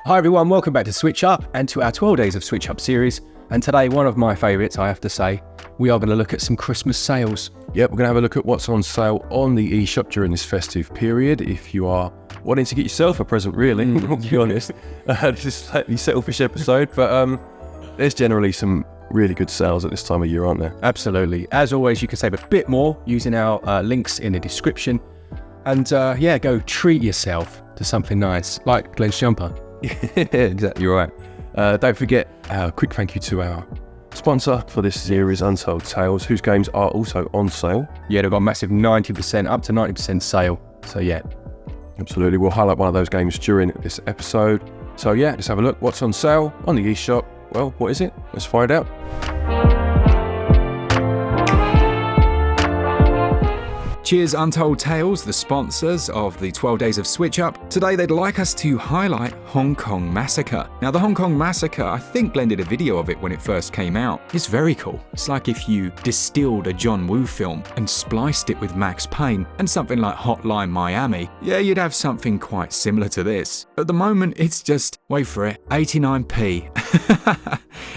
Hi everyone, welcome back to SwitchUp and to our 12 Days of SwitchUp series. And today, one of my favourites, I have to say, we are going to look at some Christmas sales. Yep, we're going to have a look at what's on sale on the eShop during this festive period. If you are wanting to get yourself a present, really, to be honest. This is a slightly selfish episode, but there's generally some really good sales at this time of year, aren't there? Absolutely. As always, you can save a bit more using our links in the description. And go treat yourself to something nice, like Glen's jumper. Exactly right. Don't forget a quick thank you to our sponsor for this series, Untold Tales, whose games are also on sale. Yeah, they've got a massive 90%, up to 90% sale. So yeah. Absolutely. We'll highlight one of those games during this episode. So yeah, let's have a look. What's on sale on the eShop? Well, what is it? Let's find out. Cheers Untold Tales, the sponsors of the 12 Days of SwitchUp. Today they'd like us to highlight Hong Kong Massacre. Now the Hong Kong Massacre, I think Glen did a video of it when it first came out. It's very cool. It's like if you distilled a John Woo film and spliced it with Max Payne and something like Hotline Miami. Yeah, you'd have something quite similar to this. At the moment it's just, wait for it, 89p.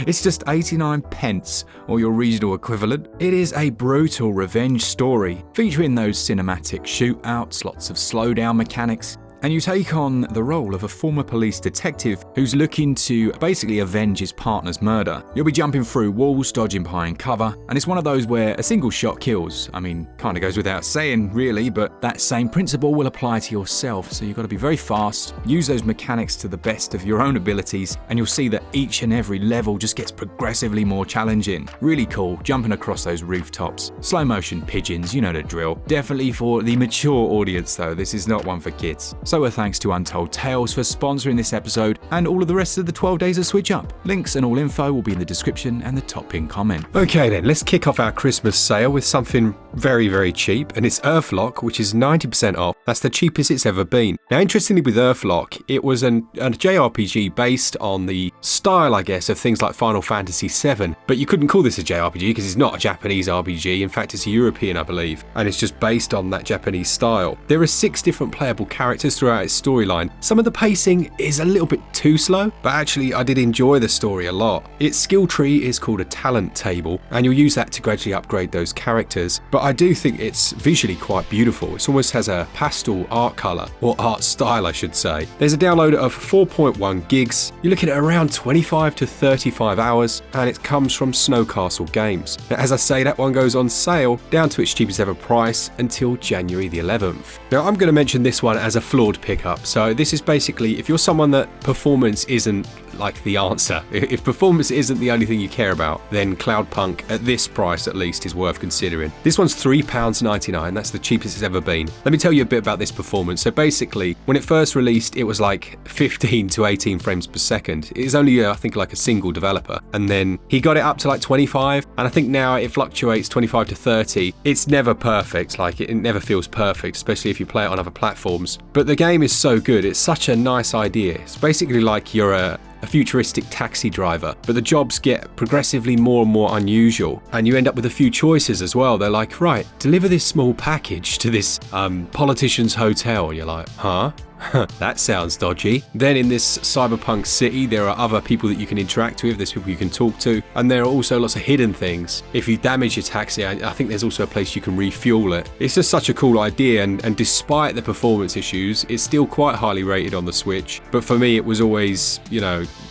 It's just 89 pence, or your regional equivalent. It is a brutal revenge story, featuring those cinematic shootouts, lots of slowdown mechanics, and you take on the role of a former police detective who's looking to basically avenge his partner's murder. You'll be jumping through walls, dodging behind cover, and it's one of those where a single shot kills. I mean, kind of goes without saying, really, but that same principle will apply to yourself, so you've got to be very fast, use those mechanics to the best of your own abilities, and you'll see that each and every level just gets progressively more challenging. Really cool, jumping across those rooftops. Slow motion pigeons, you know the drill. Definitely for the mature audience though, this is not one for kids. So a thanks to Untold Tales for sponsoring this episode and all of the rest of the 12 Days of SwitchUp. Links and all info will be in the description and the top pinned comment. Okay then, let's kick off our Christmas sale with something very, very cheap, and it's Earthlock, which is 90% off. That's the cheapest it's ever been. Now, interestingly with Earthlock, it was a JRPG based on the style, I guess, of things like Final Fantasy VII, but you couldn't call this a JRPG because it's not a Japanese RPG. In fact, it's a European, I believe, and it's just based on that Japanese style. There are 6 different playable characters throughout its storyline. Some of the pacing is a little bit too slow, but actually I did enjoy the story a lot. Its skill tree is called a talent table, and you'll use that to gradually upgrade those characters, but I do think it's visually quite beautiful. It almost has a pastel art colour, or art style I should say. There's a download of 4.1 gigs, you're looking at around 25 to 35 hours, and it comes from Snowcastle Games. Now, as I say, that one goes on sale down to its cheapest ever price until January the 11th. Now I'm going to mention this one as a flawed pickup. So this is basically, if you're someone that performance isn't like the answer, if performance isn't the only thing you care about, then Cloudpunk at this price at least is worth considering. This one's £3.99, that's the cheapest it's ever been. Let me tell you a bit about this performance. So basically, when it first released, it was like 15 to 18 frames per second. It was only, I think, like a single developer. And then he got it up to like 25, and I think now it fluctuates 25 to 30. It's never perfect, like it never feels perfect, especially if you play it on other platforms. But the game is so good, it's such a nice idea. It's basically like you're a futuristic taxi driver, but the jobs get progressively more and more unusual, and you end up with a few choices as well. They're like, right, deliver this small package to this politician's hotel, and you're like, huh? That sounds dodgy. Then in this cyberpunk city, there are other people that you can interact with, there's people you can talk to, and there are also lots of hidden things. If you damage your taxi, I think there's also a place you can refuel it. It's just such a cool idea, and despite the performance issues, it's still quite highly rated on the Switch. But for me, it was always,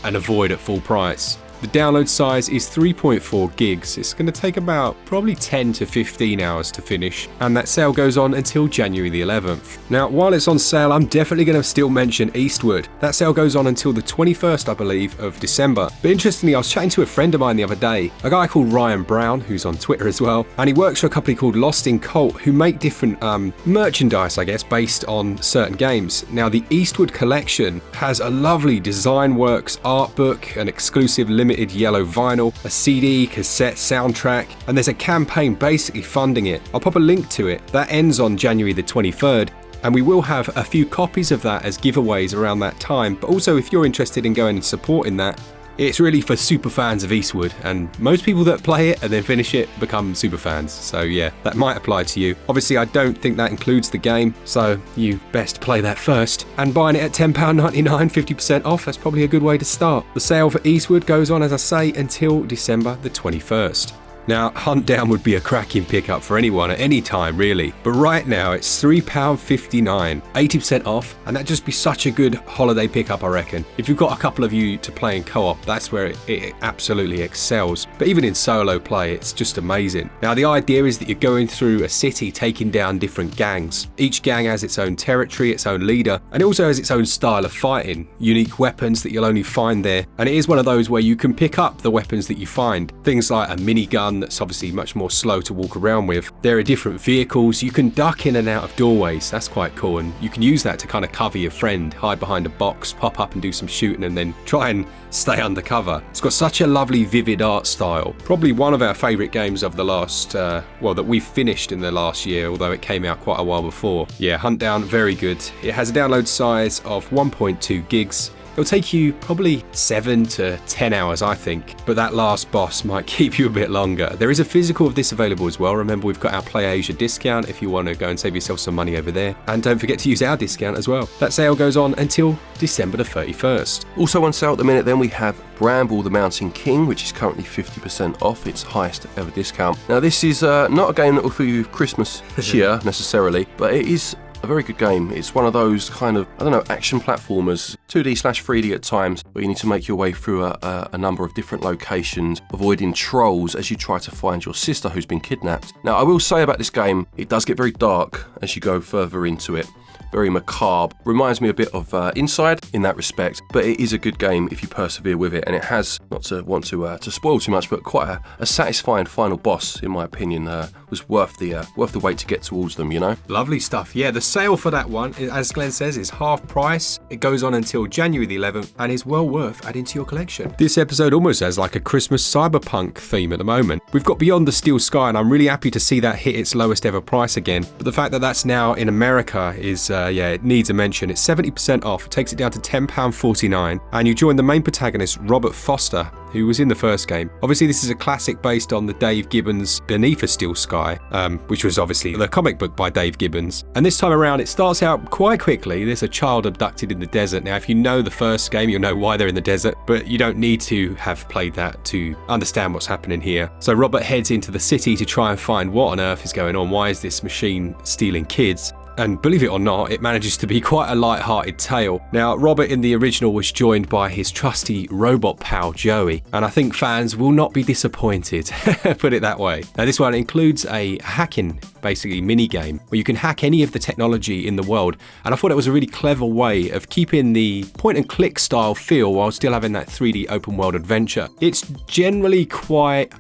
an avoid at full price. The download size is 3.4 gigs. It's going to take about probably 10 to 15 hours to finish, and that sale goes on until January the 11th. Now, while it's on sale, I'm definitely going to still mention Eastward. That sale goes on until the 21st, I believe, of December. But interestingly, I was chatting to a friend of mine the other day, a guy called Ryan Brown, who's on Twitter as well, and he works for a company called Lostincult, who make different merchandise, I guess, based on certain games. Now, the Eastward collection has a lovely design works art book, an exclusive limited yellow vinyl, a CD, cassette, soundtrack, and there's a campaign basically funding it. I'll pop a link to it. That ends on January the 23rd, and we will have a few copies of that as giveaways around that time. But also, if you're interested in going and supporting that, It's really for super fans of Eastward, and most people that play it and then finish it become super fans. So yeah, that might apply to you. Obviously, I don't think that includes the game, so you best play that first. And buying it at £10.99, 50% off, that's probably a good way to start. The sale for Eastward goes on, as I say, until December the 21st. Now, Huntdown would be a cracking pickup for anyone at any time, really. But right now, it's £3.59, 80% off, and that'd just be such a good holiday pickup, I reckon. If you've got a couple of you to play in co-op, that's where it absolutely excels. But even in solo play, it's just amazing. Now, the idea is that you're going through a city, taking down different gangs. Each gang has its own territory, its own leader, and it also has its own style of fighting. Unique weapons that you'll only find there. And it is one of those where you can pick up the weapons that you find. Things like a minigun, that's obviously much more slow to walk around with. There are different vehicles. You can duck in and out of doorways. That's quite cool, and you can use that to kind of cover your friend, hide behind a box, pop up and do some shooting, and then try and stay undercover. It's got such a lovely vivid art style. Probably one of our favourite games of the last, that we've finished in the last year, although it came out quite a while before. Yeah, Huntdown, very good. It has a download size of 1.2 gigs. It'll take you probably 7 to 10 hours, I think, but that last boss might keep you a bit longer. There is a physical of this available as well. Remember, we've got our Play Asia discount if you want to go and save yourself some money over there. And don't forget to use our discount as well. That sale goes on until December the 31st. Also on sale at the minute then we have Bramble the Mountain King, which is currently 50% off its highest ever discount. Now this is not a game that will fill you with Christmas cheer necessarily, but it is a very good game. It's one of those kind of, action platformers, 2D/3D at times, where you need to make your way through a number of different locations, avoiding trolls as you try to find your sister who's been kidnapped. Now, I will say about this game, it does get very dark as you go further into it. Very macabre. Reminds me a bit of Inside in that respect, but it is a good game if you persevere with it, and it has, not to want to spoil too much, but quite a satisfying final boss, in my opinion, was worth the wait to get towards them, you know? Lovely stuff. Yeah, the sale for that one, as Glenn says, is half price. It goes on until January the 11th and is well worth adding to your collection. This episode almost has like a Christmas cyberpunk theme at the moment. We've got Beyond the Steel Sky, and I'm really happy to see that hit its lowest ever price again. But the fact that that's now in America is, it needs a mention. It's 70% off. It takes it down to £10.49, and you join the main protagonist, Robert Foster, who was in the first game. Obviously, this is a classic based on the Dave Gibbons Beneath a Steel Sky, which was obviously the comic book by Dave Gibbons. And this time around, it starts out quite quickly. There's a child abducted in the desert. Now, if you know the first game, you'll know why they're in the desert, but you don't need to have played that to understand what's happening here. So Robert heads into the city to try and find what on earth is going on. Why is this machine stealing kids? And believe it or not, it manages to be quite a light-hearted tale. Now, Robert in the original was joined by his trusty robot pal Joey, and I think fans will not be disappointed, put it that way. Now, this one includes a hacking, basically, mini-game, where you can hack any of the technology in the world, and I thought it was a really clever way of keeping the point-and-click style feel while still having that 3D open-world adventure. It's generally quite,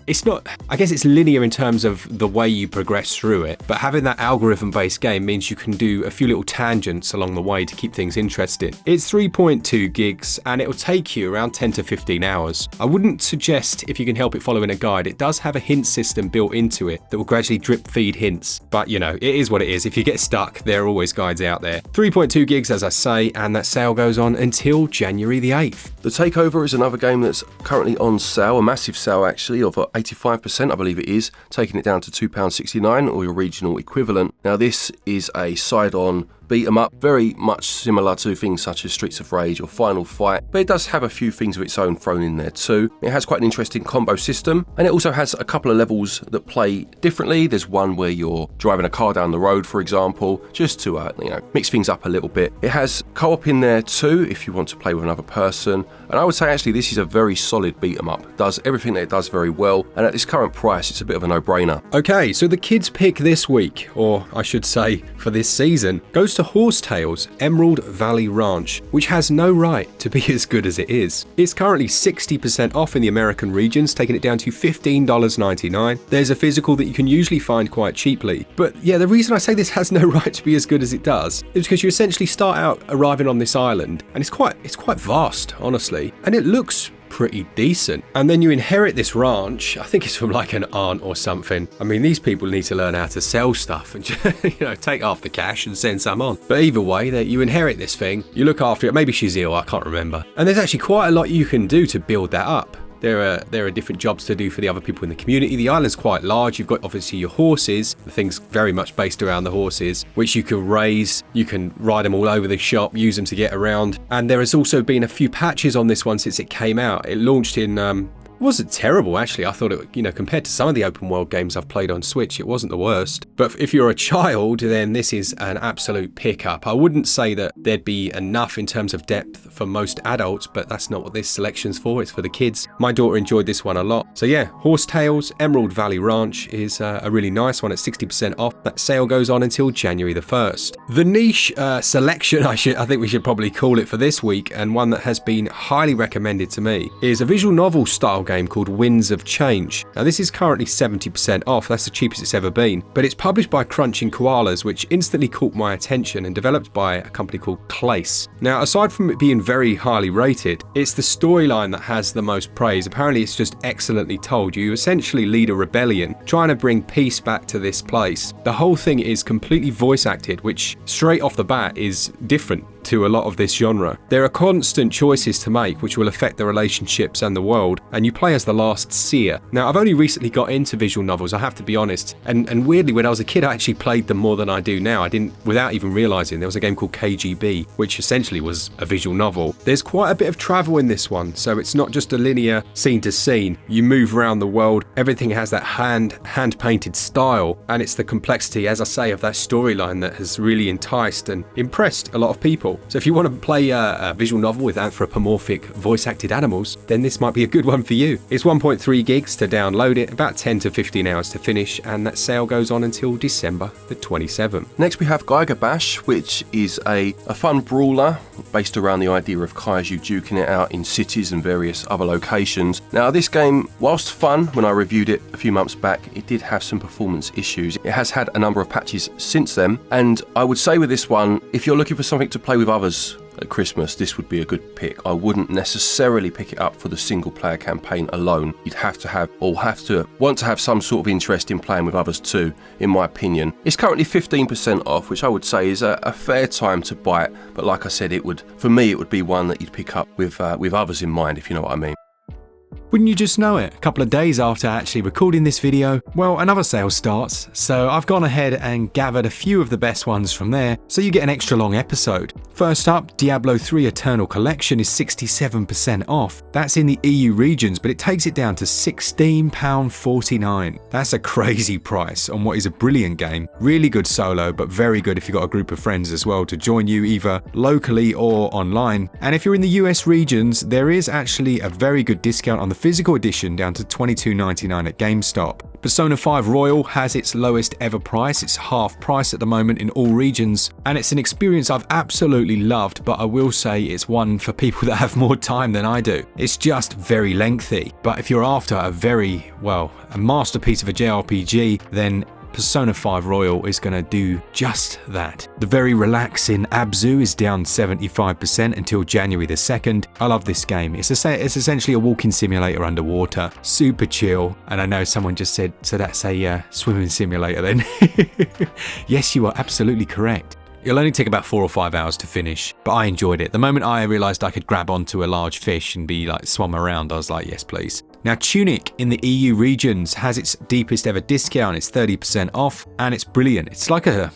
it's not, I guess it's linear in terms of the way you progress through it, but having that algorithm-based game means you can do a few little tangents along the way to keep things interesting. It's 3.2 gigs and it'll take you around 10 to 15 hours. I wouldn't suggest, if you can help it, following a guide. It does have a hint system built into it that will gradually drip feed hints, but you know, it is what it is. If you get stuck, there are always guides out there. 3.2 gigs, as I say, and that sale goes on until January the 8th. The Takeover is another game that's currently on sale, a massive sale actually, of 85%, I believe it is, taking it down to £2.69 or your regional equivalent. Now this is a side-on beat 'em up, very much similar to things such as Streets of Rage or Final Fight, but it does have a few things of its own thrown in there too. It has quite an interesting combo system, and it also has a couple of levels that play differently. There's one where you're driving a car down the road, for example, just to mix things up a little bit. It has co-op in there too if you want to play with another person, and I would say actually this is a very solid beat 'em up. It does everything that it does very well, and at this current price it's a bit of a no-brainer. Okay, so the kids' pick this week, or I should say for this season, goes to Horsetails Emerald Valley Ranch, which has no right to be as good as it is. It's currently 60% off in the American regions, taking it down to $15.99. There's a physical that you can usually find quite cheaply. But yeah, the reason I say this has no right to be as good as it does is because you essentially start out arriving on this island, and it's quite vast, honestly, and it looks pretty decent. And then you inherit this ranch. I think it's from like an aunt or something. I mean, these people need to learn how to sell stuff and take half the cash and send some on. But either way, that you inherit this thing, you look after it. Maybe she's ill, I can't remember. And there's actually quite a lot you can do to build that up. There are different jobs to do for the other people in the community. The island's quite large. You've got obviously your horses. The thing's very much based around the horses, which you can raise. You can ride them all over the shop, use them to get around. And there has also been a few patches on this one since it came out. It launched in it wasn't terrible, actually. I thought it, compared to some of the open world games I've played on Switch, it wasn't the worst. But if you're a child, then this is an absolute pickup. I wouldn't say that there'd be enough in terms of depth for most adults, but that's not what this selection's for. It's for the kids. My daughter enjoyed this one a lot. So yeah, Horsetails Emerald Valley Ranch is a really nice one at 60% off. That sale goes on until January the 1st. The niche selection, I think we should probably call it for this week, and one that has been highly recommended to me, is a visual novel style game called Winds of Change. Now this is currently 70% off, that's the cheapest it's ever been, but it's published by Crunching Koalas, which instantly caught my attention, and developed by a company called Clace. Now aside from it being very highly rated, it's the storyline that has the most praise. Apparently it's just excellently told. You essentially lead a rebellion, trying to bring peace back to this place. The whole thing is completely voice acted, which straight off the bat is different to a lot of this genre. There are constant choices to make which will affect the relationships and the world, and you play as the last seer. Now I've only recently got into visual novels, I have to be honest, and weirdly when I was a kid I actually played them more than I do now. I didn't, without even realising. There was a game called KGB, which essentially was a visual novel. There's quite a bit of travel in this one, so it's not just a linear scene to scene. You move around the world, everything has that hand-painted style, and it's the complexity, as I say, of that storyline that has really enticed and impressed a lot of people. So if you want to play a visual novel with anthropomorphic voice-acted animals, then this might be a good one for you. It's 1.3 gigs to download it, about 10 to 15 hours to finish, and that sale goes on until December the 27th. Next we have GIGA Bash, which is a fun brawler based around the idea of kaiju duking it out in cities and various other locations. Now this game, whilst fun when I reviewed it a few months back, it did have some performance issues. It has had a number of patches since then, and I would say with this one, if you're looking for something to play with others at Christmas, this would be a good pick. I wouldn't necessarily pick it up for the single player campaign alone. You'd have to want to have some sort of interest in playing with others too, in my opinion. It's currently 15% off, which I would say is a fair time to buy it, but like I said, for me it would be one that you'd pick up with others in mind, if you know what I mean. Wouldn't you just know it? A couple of days after actually recording this video, well, another sale starts, so I've gone ahead and gathered a few of the best ones from there, so you get an extra long episode. First up, Diablo 3 Eternal Collection is 67% off. That's in the EU regions, but it takes it down to £16.49. That's a crazy price on what is a brilliant game. Really good solo, but very good if you've got a group of friends as well to join you either locally or online. And if you're in the US regions, there is actually a very good discount on the physical edition down to $22.99 at GameStop. Persona 5 Royal has its lowest ever price. It's half price at the moment in all regions, and it's an experience I've absolutely loved, but I will say it's one for people that have more time than I do. It's just very lengthy, but if you're after a masterpiece of a JRPG, then Persona 5 Royal is going to do just that. The very relaxing Abzu is down 75% until January the 2nd. I love this game. It's essentially a walking simulator underwater. Super chill. And I know someone just said, so that's a swimming simulator then. Yes, you are absolutely correct. It'll only take about 4 or 5 hours to finish, but I enjoyed it. The moment I realised I could grab onto a large fish and be swum around, I was like, yes please. Now TUNIC in the EU regions has its deepest ever discount. It's 30% off, and it's brilliant. It's a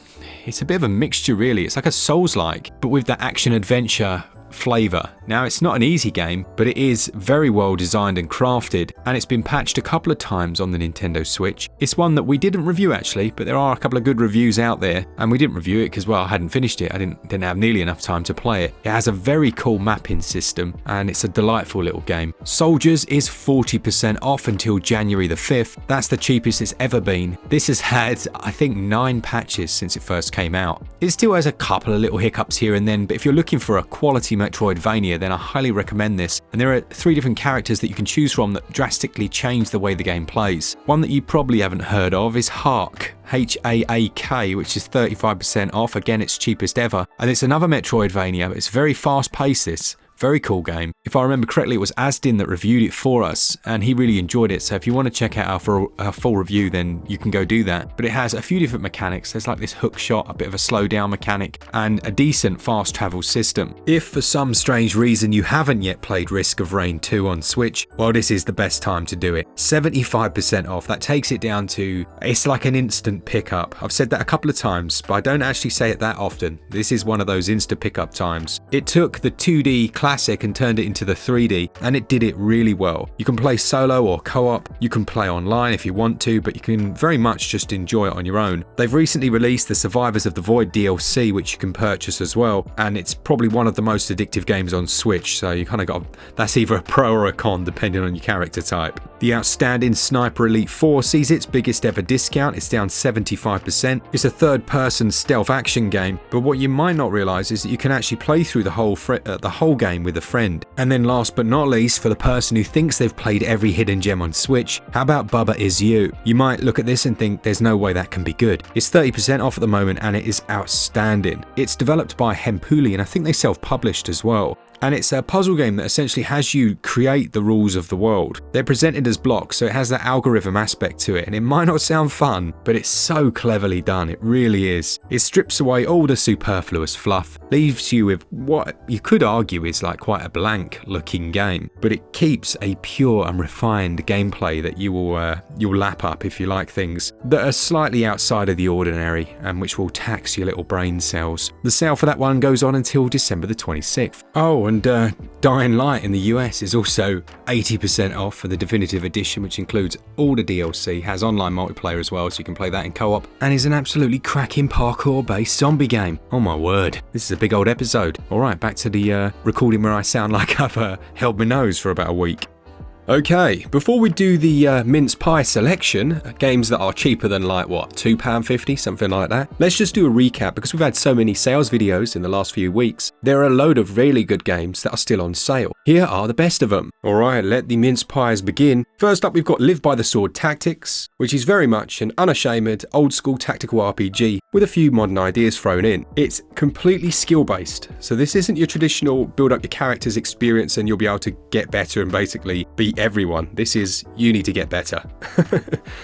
bit of a mixture really. It's like a Souls-like, but with that action adventure flavour. Now it's not an easy game, but it is very well designed and crafted, and it's been patched a couple of times on the Nintendo Switch. It's one that we didn't review actually, but there are a couple of good reviews out there, and we didn't review it because, well, I hadn't finished it. I didn't have nearly enough time to play it. It has a very cool mapping system, and it's a delightful little game. Souldiers is 40% off until January the 5th. That's the cheapest it's ever been. This has had, I think, 9 patches since it first came out. It still has a couple of little hiccups here and then, but if you're looking for a quality Metroidvania, then I highly recommend this. And there are 3 different characters that you can choose from that drastically change the way the game plays. One that you probably haven't heard of is HAAK. HAAK, which is 35% off. Again, it's cheapest ever. And it's another Metroidvania, but it's very fast paced, this. Very cool game. If I remember correctly, it was Asdin that reviewed it for us, and he really enjoyed it. So if you want to check out our full review, then you can go do that. But it has a few different mechanics. There's like this hook shot, a bit of a slow down mechanic, and a decent fast travel system. If for some strange reason you haven't yet played Risk of Rain 2 on Switch, well, this is the best time to do it. 75% off. That takes it down to, it's like an instant pickup. I've said that a couple of times, but I don't actually say it that often. This is one of those instant pickup times. It took the 2D classic and turned it into the 3D, and it did it really well. You can play solo or co-op, you can play online if you want to, but you can very much just enjoy it on your own. They've recently released the Survivors of the Void DLC, which you can purchase as well, and it's probably one of the most addictive games on Switch, so you kind of got, that's either a pro or a con depending on your character type. The outstanding Sniper Elite 4 sees its biggest ever discount. It's down 75%. It's a third-person stealth action game, but what you might not realise is that you can actually play through the whole game with a friend. And then last but not least, for the person who thinks they've played every hidden gem on Switch, how about Bubba Is You? You might look at this and think there's no way that can be good. It's 30% off at the moment and it is outstanding. It's developed by Hempuli and I think they self-published as well. And it's a puzzle game that essentially has you create the rules of the world. They're presented as blocks, so it has that algorithm aspect to it, and it might not sound fun, but it's so cleverly done, it really is. It strips away all the superfluous fluff, leaves you with what you could argue is like quite a blank looking game, but it keeps a pure and refined gameplay that you'll lap up if you like things that are slightly outside of the ordinary and which will tax your little brain cells. The sale for that one goes on until December the 26th. Oh, and Dying Light in the US is also 80% off for the definitive edition, which includes all the DLC, has online multiplayer as well, so you can play that in co-op, and is an absolutely cracking parkour-based zombie game. Oh my word, this is a big old episode. Alright, back to the recording where I sound like I've held my nose for about a week. Okay, before we do the Mince Pie Selection, games that are cheaper than like what, £2.50, something like that, let's just do a recap because we've had so many sales videos in the last few weeks. There are a load of really good games that are still on sale. Here are the best of them. Alright, let the mince pies begin. First up, we've got Live by the Sword Tactics, which is very much an unashamed, old school tactical RPG with a few modern ideas thrown in. It's completely skill based, so this isn't your traditional build up your character's experience and you'll be able to get better and basically beat everyone. This is, you need to get better.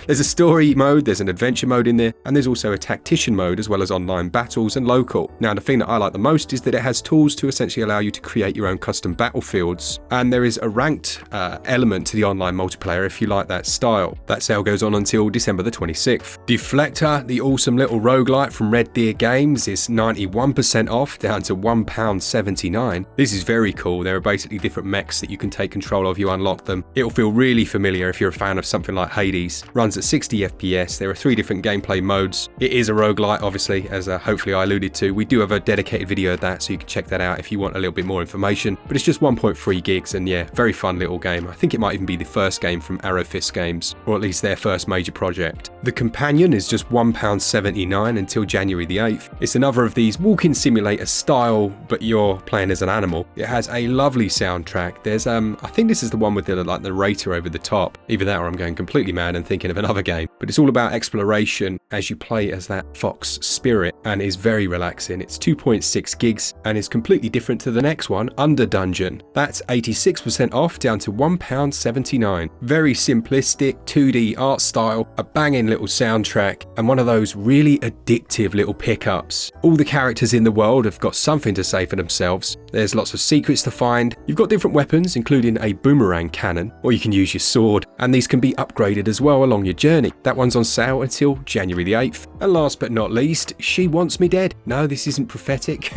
There's a story mode, there's an adventure mode in there, and there's also a tactician mode as well as online battles and local. Now the thing that I like the most is that it has tools to essentially allow you to create your own custom battlefields, and there is a ranked element to the online multiplayer if you like that style. That sale goes on until December the 26th. Deflector, the awesome little roguelite from Red Deer Games, is 91% off, down to £1.79. This is very cool. There are basically different mechs that you can take control of, you unlock them. It'll feel really familiar if you're a fan of something like Hades. Runs at 60 FPS. There are 3 different gameplay modes. It is a roguelite, obviously, as hopefully I alluded to. We do have a dedicated video of that, so you can check that out if you want a little bit more information. But it's just 1.3 gigs, and yeah, very fun little game. I think it might even be the first game from Arrow Fist Games, or at least their first major project. The Companion is just £1.79 until January the 8th. It's another of these walking simulator style, but you're playing as an animal. It has a lovely soundtrack. There's I think this is the one with the narrator over the top. Either that or I'm going completely mad and thinking of another game. But it's all about exploration as you play as that fox spirit, and is very relaxing. It's 2.6 gigs and is completely different to the next one, Under Dungeon. That's 86% off, down to £1.79. Very simplistic 2D art style, a banging little soundtrack, and one of those really addictive little pickups. All the characters in the world have got something to say for themselves. There's lots of secrets to find. You've got different weapons, including a boomerang cannon, or you can use your sword, and these can be upgraded as well along your journey. That one's on sale until January the 8th. And last but not least, She Wants Me Dead. No, this isn't prophetic.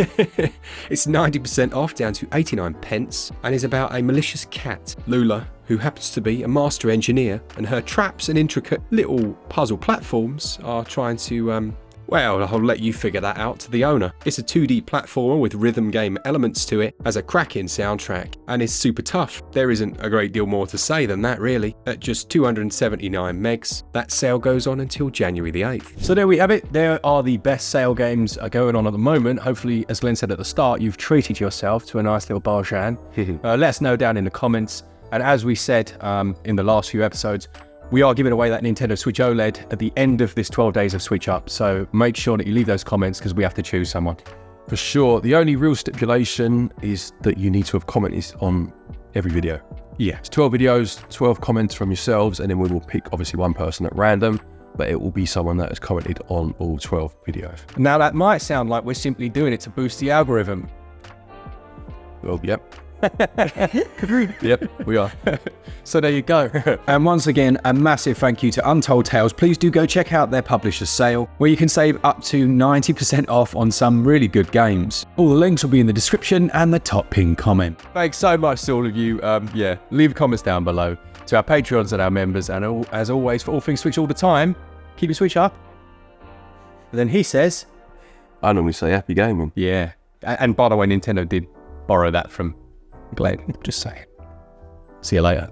It's 90% off, down to 89 pence, and is about a malicious cat, Lula, who happens to be a master engineer, and her traps and intricate little puzzle platforms are trying to well, I'll let you figure that out to the owner. It's a 2D platformer with rhythm game elements to it, has a cracking soundtrack, and is super tough. There isn't a great deal more to say than that really. At just 279 megs, that sale goes on until January the 8th. So there we have it. There are the best sale games going on at the moment. Hopefully, as Glenn said at the start, you've treated yourself to a nice little barjan. Let us know down in the comments. And as we said in the last few episodes, we are giving away that Nintendo Switch OLED at the end of this 12 days of SwitchUp, so make sure that you leave those comments because we have to choose someone. For sure. The only real stipulation is that you need to have commented on every video. Yeah. It's 12 videos, 12 comments from yourselves, and then we will pick obviously one person at random, but it will be someone that has commented on all 12 videos. Now that might sound like we're simply doing it to boost the algorithm. Well, yep. Yep, we are. So there you go. And once again, a massive thank you to Untold Tales. Please do go check out their publisher sale, where you can save up to 90% off on some really good games. All the links will be in the description and the top pinned comment. Thanks so much to all of you. Leave comments down below. To our Patreons and our members, and as always, for all things Switch all the time, keep your Switch up. And then he says, I normally say happy gaming. yeah. And by the way, Nintendo did borrow that from Glen. Just saying. See you later.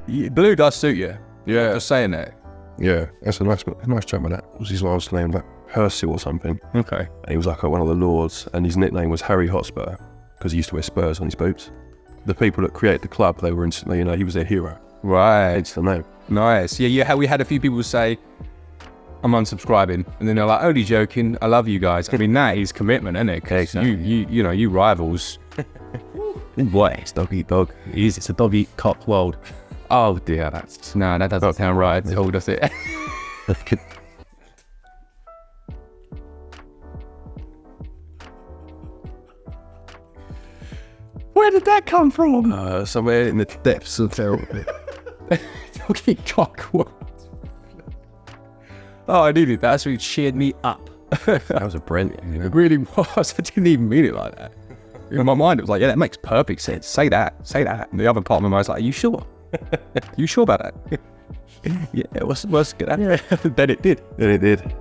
Blue does suit you. Yeah. Just saying that. Yeah, that's a nice job of that. What was his last name? Like Hersil or something. Okay. And he was like one of the lords, and his nickname was Harry Hotspur because he used to wear spurs on his boots. The people that created the club, they were instantly, he was their hero. Right. Hence the name. Nice. Yeah, we had a few people say, I'm unsubscribing. And then they're like, only joking, I love you guys. I mean, that is commitment, isn't it? 'Cause Exactly. you rivals. What? It's dog eat dog. It's a dog eat cock world. Oh dear, no, that doesn't sound right at all, does it? Where did that come from? Somewhere in the depths of terrible. Dog eat cock world. Oh, I needed that. That's really cheered me up. That was a brilliant. It really was. I didn't even mean it like that. In my mind, it was like, yeah, that makes perfect sense. Say that. And the other part of my mind was like, are you sure? You sure about that? Yeah, what's good? Yeah. Then it did. And it did.